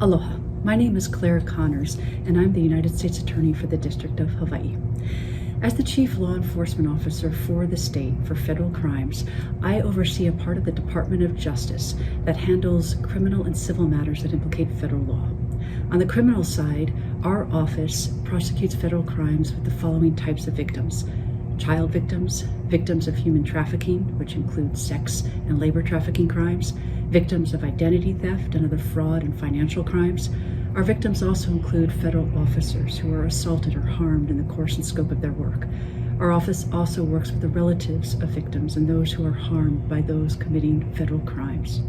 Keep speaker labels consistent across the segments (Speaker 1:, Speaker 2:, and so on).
Speaker 1: Aloha, my name is Clare Connors, and I'm the United States Attorney for the District of Hawai'i. As the Chief Law Enforcement Officer for the state for federal crimes, I oversee a part of the Department of Justice that handles criminal and civil matters that implicate federal law. On the criminal side, our office prosecutes federal crimes with the following types of victims: child victims, victims of human trafficking, which include sex and labor trafficking crimes, victims of identity theft and other fraud and financial crimes. Our victims also include federal officers who are assaulted or harmed in the course and scope of their work. Our office also works with the relatives of victims and those who are harmed by those committing federal crimes.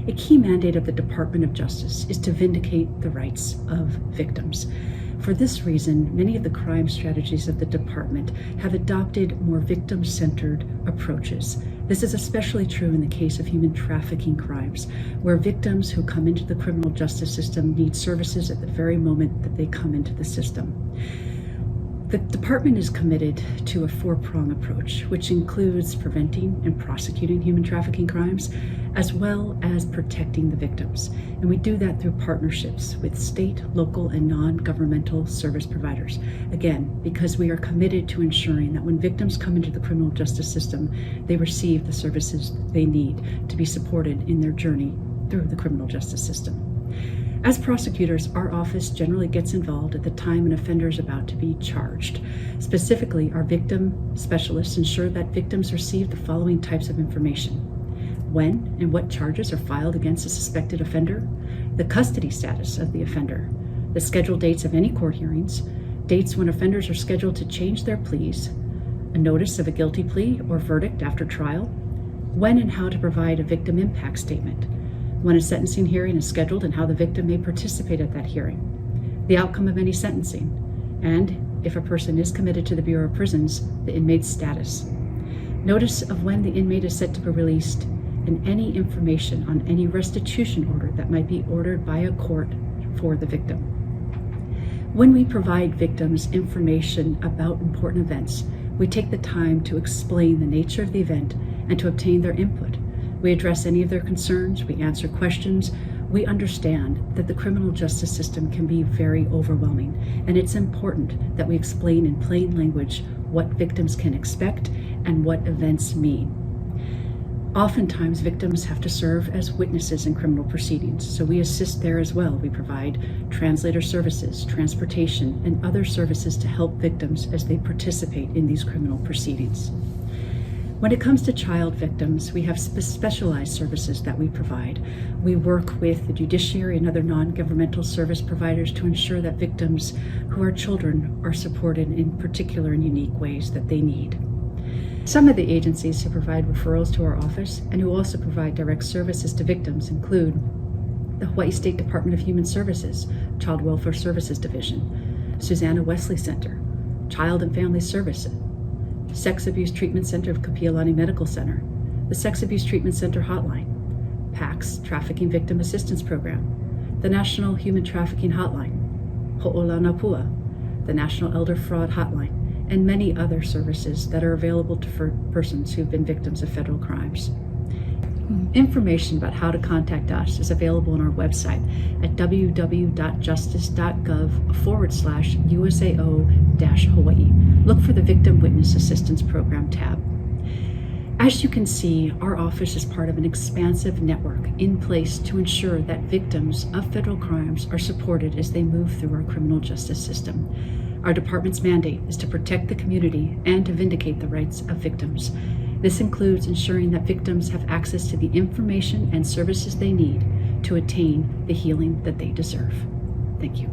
Speaker 1: A key mandate of the Department of Justice is to vindicate the rights of victims. For this reason, many of the crime strategies of the department have adopted more victim-centered approaches. This is especially true in the case of human trafficking crimes, where victims who come into the criminal justice system need services at the very moment that they come into the system. The department is committed to a four-prong approach, which includes preventing and prosecuting human trafficking crimes, as well as protecting the victims. And we do that through partnerships with state, local, and non-governmental service providers. Again, because we are committed to ensuring that when victims come into the criminal justice system, they receive the services they need to be supported in their journey through the criminal justice system. As prosecutors, our office generally gets involved at the time an offender is about to be charged. Specifically, our victim specialists ensure that victims receive the following types of information: when and what charges are filed against a suspected offender, the custody status of the offender, the scheduled dates of any court hearings, dates when offenders are scheduled to change their pleas, a notice of a guilty plea or verdict after trial, when and how to provide a victim impact statement, when a sentencing hearing is scheduled and how the victim may participate at that hearing, the outcome of any sentencing, and if a person is committed to the Bureau of Prisons, the inmate's status, notice of when the inmate is set to be released, and any information on any restitution order that might be ordered by a court for the victim. When we provide victims information about important events, we take the time to explain the nature of the event and to obtain their input. We address any of their concerns, we answer questions. We understand that the criminal justice system can be very overwhelming, and it's important that we explain in plain language what victims can expect and what events mean. Oftentimes, victims have to serve as witnesses in criminal proceedings, so we assist there as well. We provide translator services, transportation, and other services to help victims as they participate in these criminal proceedings. When it comes to child victims, we have specialized services that we provide. We work with the judiciary and other non-governmental service providers to ensure that victims who are children are supported in particular and unique ways that they need. Some of the agencies who provide referrals to our office and who also provide direct services to victims include the Hawaii State Department of Human Services, Child Welfare Services Division, Susanna Wesley Center, Child and Family Services, Sex Abuse Treatment Center of Kapiolani Medical Center, the Sex Abuse Treatment Center Hotline, PACS Trafficking Victim Assistance Program, the National Human Trafficking Hotline, Ho'olanapua, the National Elder Fraud Hotline, and many other services that are available to persons who've been victims of federal crimes. Information about how to contact us is available on our website at www.justice.gov/USAO-Hawaii. Look for the Victim Witness Assistance Program tab. As you can see, our office is part of an expansive network in place to ensure that victims of federal crimes are supported as they move through our criminal justice system. Our department's mandate is to protect the community and to vindicate the rights of victims. This includes ensuring that victims have access to the information and services they need to attain the healing that they deserve. Thank you.